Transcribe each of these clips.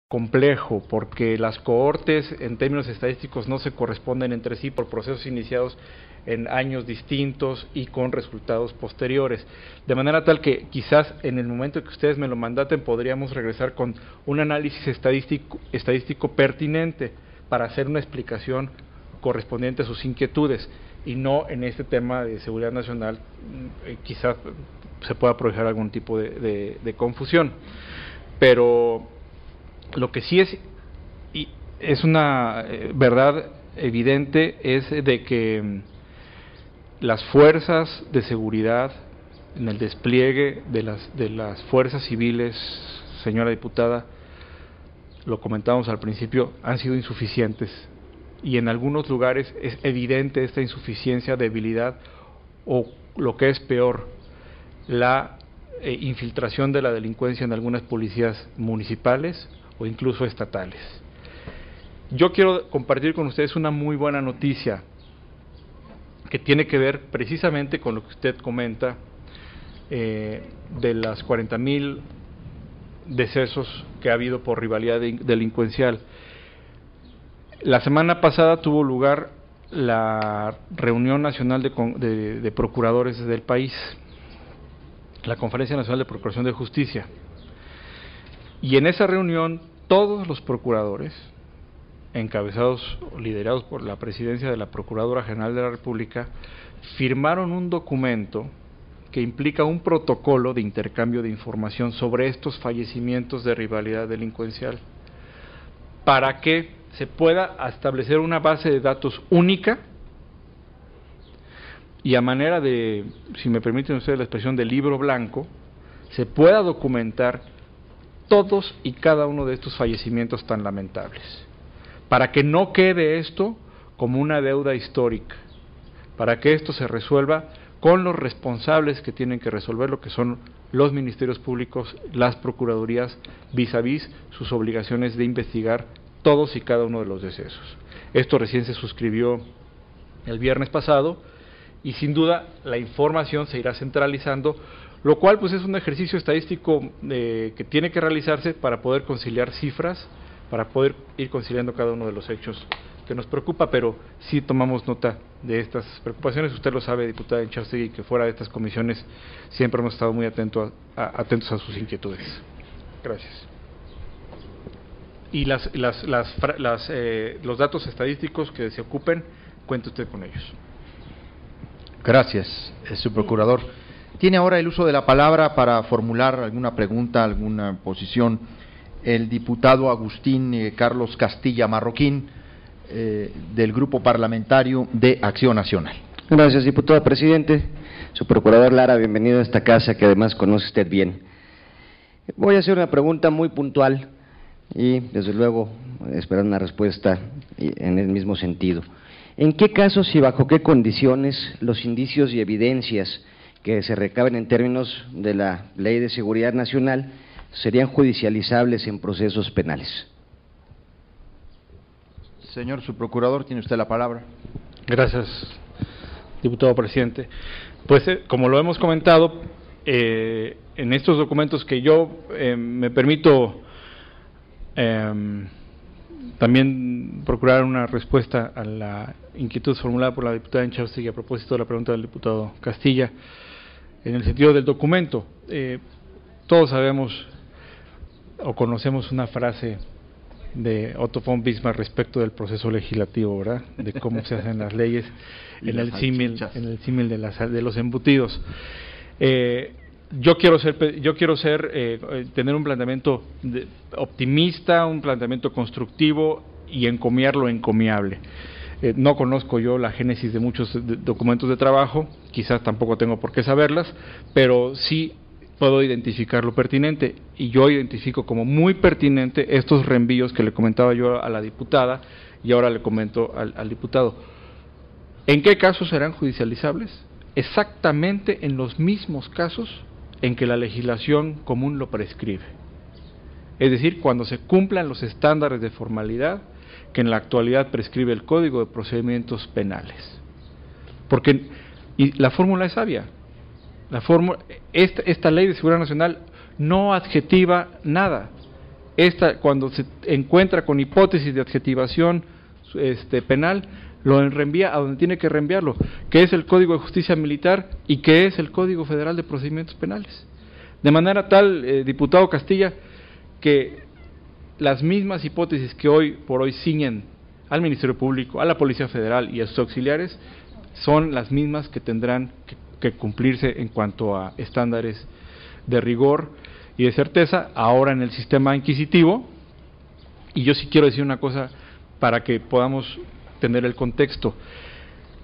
complejo, porque las cohortes en términos estadísticos no se corresponden entre sí por procesos iniciados en años distintos y con resultados posteriores, de manera tal que quizás en el momento que ustedes me lo mandaten podríamos regresar con un análisis estadístico pertinente para hacer una explicación correspondiente a sus inquietudes, y no en este tema de seguridad nacional quizás se pueda aprovechar algún tipo de confusión. Pero lo que sí es una verdad evidente es de que las fuerzas de seguridad en el despliegue de las fuerzas civiles, señora diputada, lo comentábamos al principio, han sido insuficientes, y en algunos lugares es evidente esta insuficiencia, debilidad o lo que es peor, la infiltración de la delincuencia en algunas policías municipales o incluso estatales. Yo quiero compartir con ustedes una muy buena noticia que tiene que ver precisamente con lo que usted comenta de las 40,000 decesos que ha habido por rivalidad delincuencial. La semana pasada tuvo lugar la reunión nacional de procuradores del país, la Conferencia Nacional de Procuración de Justicia, y en esa reunión todos los procuradores, encabezados o liderados por la presidencia de la Procuradora General de la República, firmaron un documento que implica un protocolo de intercambio de información sobre estos fallecimientos de rivalidad delincuencial, para que se pueda establecer una base de datos única y a manera de, si me permiten ustedes la expresión, de libro blanco, se pueda documentar todos y cada uno de estos fallecimientos tan lamentables, para que no quede esto como una deuda histórica, para que esto se resuelva con los responsables que tienen que resolverlo, que son los ministerios públicos, las procuradurías, vis a vis sus obligaciones de investigar todos y cada uno de los decesos. Esto recién se suscribió el viernes pasado, y sin duda la información se irá centralizando, lo cual pues es un ejercicio estadístico que tiene que realizarse para poder conciliar cifras, para poder ir conciliando cada uno de los hechos que nos preocupa, pero sí tomamos nota de estas preocupaciones. Usted lo sabe, diputada Inchaustegui, que fuera de estas comisiones siempre hemos estado muy atentos a sus inquietudes. Gracias. Y los datos estadísticos que se ocupen, cuente usted con ellos. Gracias, subprocurador. Tiene ahora el uso de la palabra para formular alguna pregunta, alguna posición, el diputado Agustín Carlos Castilla Marroquín, del Grupo Parlamentario de Acción Nacional. Gracias, diputado presidente. Subprocurador Lara, bienvenido a esta casa que además conoce usted bien. Voy a hacer una pregunta muy puntual y, desde luego, esperar una respuesta en el mismo sentido. ¿En qué casos y bajo qué condiciones los indicios y evidencias que se recaben en términos de la Ley de Seguridad Nacional serían judicializables en procesos penales? Señor subprocurador, tiene usted la palabra. Gracias, diputado presidente. Pues como lo hemos comentado, en estos documentos que yo me permito también procurar una respuesta a la inquietud formulada por la diputada Inchaustegui a propósito de la pregunta del diputado Castilla, en el sentido del documento. Todos sabemos o conocemos una frase de Otto von Bismarck respecto del proceso legislativo, ¿verdad?, de cómo se hacen las leyes en el símil de los embutidos. Yo quiero tener un planteamiento optimista, un planteamiento constructivo y encomiar lo encomiable. No conozco yo la génesis de muchos documentos de trabajo, quizás tampoco tengo por qué saberlas, pero sí puedo identificar lo pertinente, y yo identifico como muy pertinente estos reenvíos que le comentaba yo a la diputada y ahora le comento al diputado. ¿En qué casos serán judicializables? Exactamente en los mismos casos en que la legislación común lo prescribe, es decir, cuando se cumplan los estándares de formalidad que en la actualidad prescribe el Código de Procedimientos Penales. Y la fórmula es sabia. Esta Ley de Seguridad Nacional no adjetiva nada, cuando se encuentra con hipótesis de adjetivación penal, lo reenvía a donde tiene que reenviarlo, que es el Código de Justicia Militar y que es el Código Federal de Procedimientos Penales. De manera tal, diputado Castilla, que las mismas hipótesis que hoy por hoy ciñen al Ministerio Público, a la Policía Federal y a sus auxiliares, son las mismas que tendrán que cumplirse en cuanto a estándares de rigor y de certeza, ahora en el sistema inquisitivo. Y yo sí quiero decir una cosa para que podamos tener el contexto.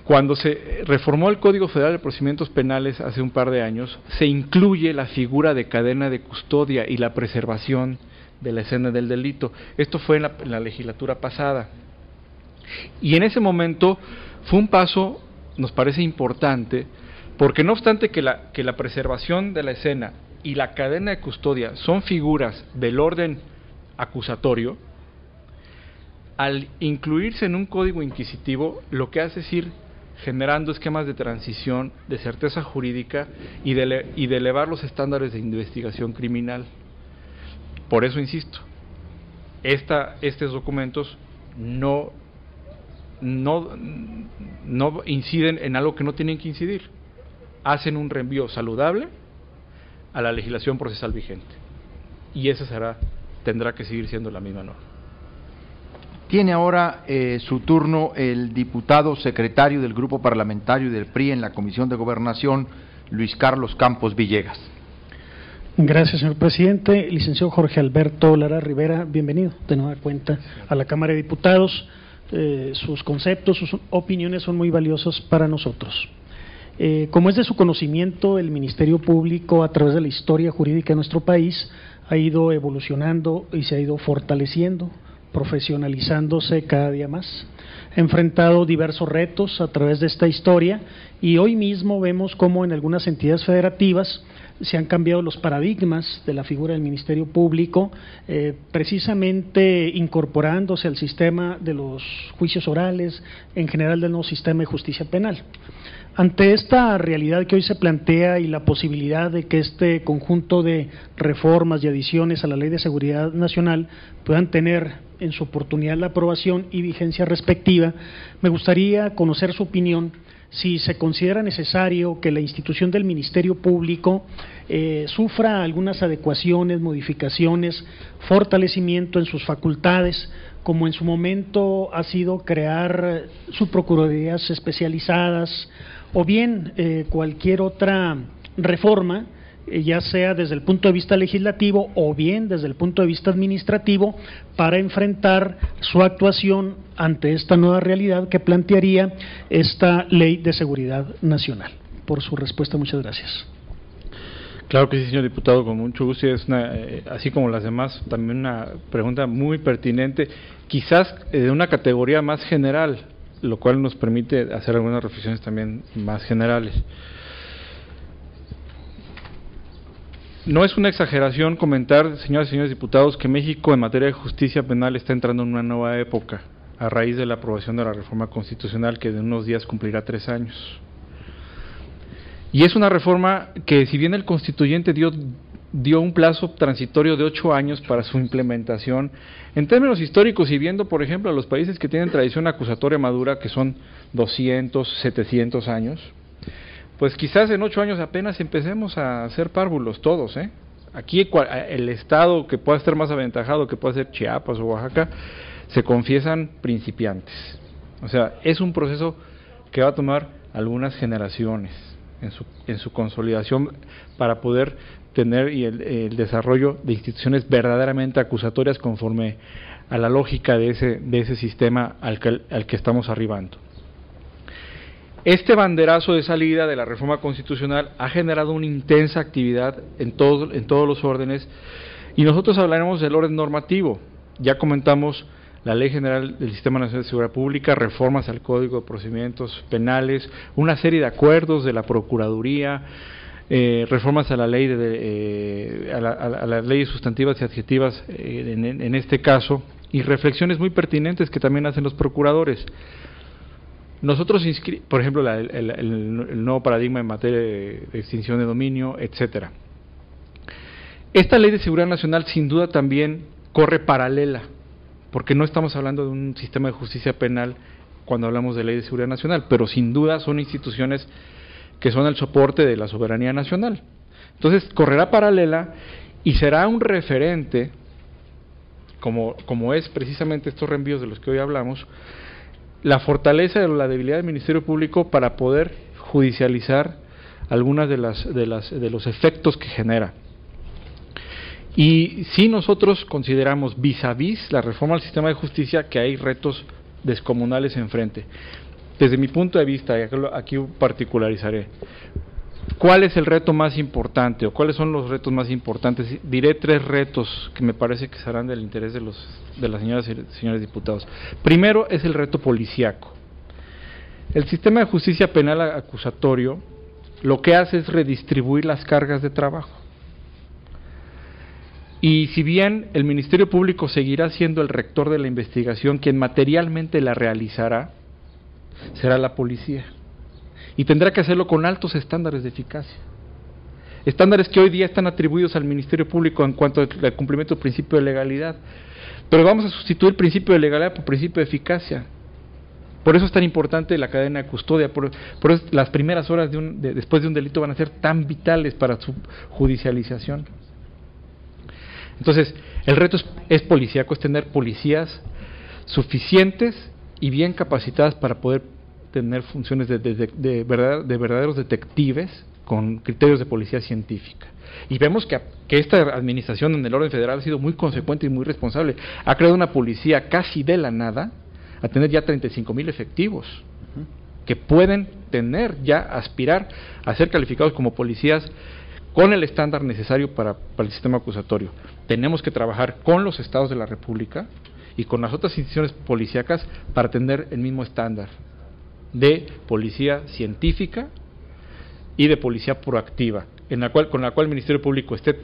Cuando se reformó el Código Federal de Procedimientos Penales hace un par de años, se incluye la figura de cadena de custodia y la preservación de la escena del delito. Esto fue en la legislatura pasada. Y en ese momento fue un paso, nos parece importante, porque no obstante que la preservación de la escena y la cadena de custodia son figuras del orden acusatorio, al incluirse en un código inquisitivo, lo que hace es ir generando esquemas de transición, de certeza jurídica y de elevar los estándares de investigación criminal. Por eso insisto, estos documentos no inciden en algo que no tienen que incidir, hacen un reenvío saludable a la legislación procesal vigente, y esa tendrá que seguir siendo la misma norma. Tiene ahora su turno el diputado secretario del Grupo Parlamentario del PRI en la Comisión de Gobernación, Luis Carlos Campos Villegas. Gracias, señor presidente. Licenciado Jorge Alberto Lara Rivera, bienvenido de nueva cuenta a la Cámara de Diputados. Sus conceptos, sus opiniones son muy valiosos para nosotros. Como es de su conocimiento, el Ministerio Público, a través de la historia jurídica de nuestro país, ha ido evolucionando y se ha ido fortaleciendo, profesionalizándose cada día más. Ha enfrentado diversos retos a través de esta historia y hoy mismo vemos cómo en algunas entidades federativas se han cambiado los paradigmas de la figura del Ministerio Público, precisamente incorporándose al sistema de los juicios orales, en general del nuevo sistema de justicia penal. Ante esta realidad que hoy se plantea y la posibilidad de que este conjunto de reformas y adiciones a la Ley de Seguridad Nacional puedan tener en su oportunidad la aprobación y vigencia respectiva, me gustaría conocer su opinión si se considera necesario que la institución del Ministerio Público sufra algunas adecuaciones, modificaciones, fortalecimiento en sus facultades, como en su momento ha sido crear subprocuradurías especializadas, o bien cualquier otra reforma, ya sea desde el punto de vista legislativo o bien desde el punto de vista administrativo, para enfrentar su actuación ante esta nueva realidad que plantearía esta Ley de Seguridad Nacional. Por su respuesta, muchas gracias. Claro que sí, señor diputado, con mucho gusto. Es así como las demás, también una pregunta muy pertinente, quizás de una categoría más general, lo cual nos permite hacer algunas reflexiones también más generales. No es una exageración comentar, señoras y señores diputados, que México en materia de justicia penal está entrando en una nueva época a raíz de la aprobación de la reforma constitucional que de unos días cumplirá 3 años. Y es una reforma que, si bien el constituyente dio un plazo transitorio de 8 años para su implementación, en términos históricos y viendo, por ejemplo, a los países que tienen tradición acusatoria madura, que son 200, 700 años, pues quizás en 8 años apenas empecemos a hacer párvulos todos, ¿eh? Aquí el estado que pueda estar más aventajado, que pueda ser Chiapas o Oaxaca, se confiesan principiantes. O sea, es un proceso que va a tomar algunas generaciones en su consolidación para poder tener el desarrollo de instituciones verdaderamente acusatorias conforme a la lógica de ese sistema al que estamos arribando. Este banderazo de salida de la reforma constitucional ha generado una intensa actividad en todos los órdenes, y nosotros hablaremos del orden normativo. Ya comentamos la Ley General del Sistema Nacional de Seguridad Pública, reformas al Código de Procedimientos Penales, una serie de acuerdos de la Procuraduría, reformas a la ley a las leyes sustantivas y adjetivas en este caso, y reflexiones muy pertinentes que también hacen los procuradores. Nosotros, por ejemplo, el nuevo paradigma en materia de extinción de dominio, etcétera. Esta Ley de Seguridad Nacional sin duda también corre paralela, porque no estamos hablando de un sistema de justicia penal cuando hablamos de Ley de Seguridad Nacional, pero sin duda son instituciones que son el soporte de la soberanía nacional. Entonces correrá paralela y será un referente, como es precisamente estos reenvíos de los que hoy hablamos, la fortaleza o la debilidad del Ministerio Público para poder judicializar algunas de los efectos que genera. Y si nosotros consideramos vis a vis la reforma al sistema de justicia que hay retos descomunales enfrente. Desde mi punto de vista, y aquí particularizaré, ¿cuál es el reto más importante o cuáles son los retos más importantes? Diré 3 retos que me parece que serán del interés de las señoras y señores diputados. Primero es el reto policíaco. El sistema de justicia penal acusatorio lo que hace es redistribuir las cargas de trabajo. Y si bien el Ministerio Público seguirá siendo el rector de la investigación, quien materialmente la realizará será la policía. Y tendrá que hacerlo con altos estándares de eficacia. Estándares que hoy día están atribuidos al Ministerio Público en cuanto al cumplimiento del principio de legalidad. Pero vamos a sustituir el principio de legalidad por principio de eficacia. Por eso es tan importante la cadena de custodia, por eso las primeras horas después de un delito van a ser tan vitales para su judicialización. Entonces, el reto es policíaco, es tener policías suficientes y bien capacitadas para poder tener funciones de verdaderos detectives con criterios de policía científica. Y vemos que esta administración en el orden federal ha sido muy consecuente y muy responsable. Ha creado una policía casi de la nada, a tener ya 35,000 efectivos, que pueden aspirar a ser calificados como policías con el estándar necesario para el sistema acusatorio. Tenemos que trabajar con los estados de la República y con las otras instituciones policíacas para tener el mismo estándar de policía científica y de policía proactiva, con la cual el Ministerio Público esté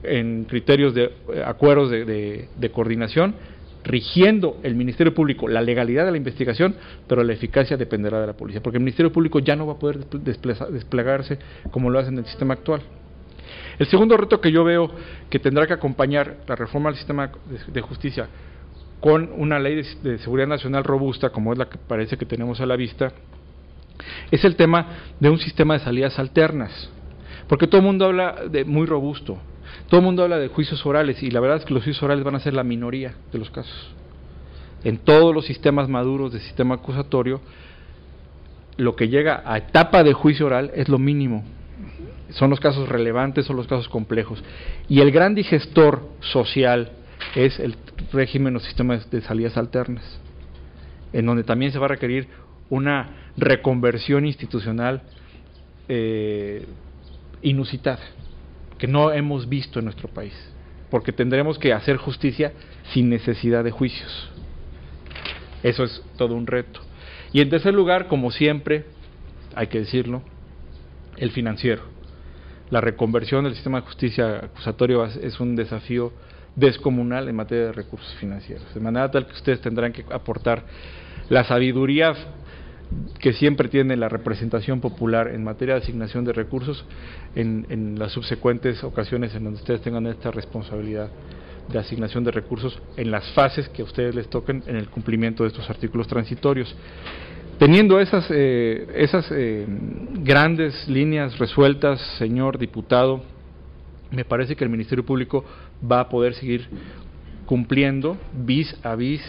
en criterios de acuerdos de coordinación, rigiendo el Ministerio Público la legalidad de la investigación, pero la eficacia dependerá de la policía, porque el Ministerio Público ya no va a poder desplegarse como lo hace en el sistema actual. El segundo reto que yo veo que tendrá que acompañar la reforma al sistema de justicia con una ley de seguridad nacional robusta, como es la que parece que tenemos a la vista, es el tema de un sistema de salidas alternas, porque todo el mundo habla de muy robusto, todo el mundo habla de juicios orales, y la verdad es que los juicios orales van a ser la minoría de los casos. En todos los sistemas maduros del sistema acusatorio, lo que llega a etapa de juicio oral es lo mínimo. Son los casos relevantes, son los casos complejos. Y el gran digestor social es el régimen o sistema de salidas alternas, en donde también se va a requerir una reconversión institucional inusitada, que no hemos visto en nuestro país, porque tendremos que hacer justicia sin necesidad de juicios. Eso es todo un reto. Y en tercer lugar, como siempre, hay que decirlo, el financiero. La reconversión del sistema de justicia acusatorio es un desafío descomunal en materia de recursos financieros, de manera tal que ustedes tendrán que aportar la sabiduría que siempre tiene la representación popular en materia de asignación de recursos en las subsecuentes ocasiones en donde ustedes tengan esta responsabilidad de asignación de recursos en las fases que a ustedes les toquen en el cumplimiento de estos artículos transitorios. Teniendo esas grandes líneas resueltas, señor diputado, me parece que el Ministerio Público va a poder seguir cumpliendo vis a vis,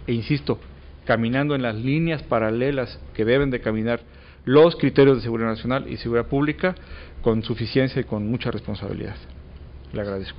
e insisto, caminando en las líneas paralelas que deben de caminar los criterios de seguridad nacional y seguridad pública con suficiencia y con mucha responsabilidad. Le agradezco.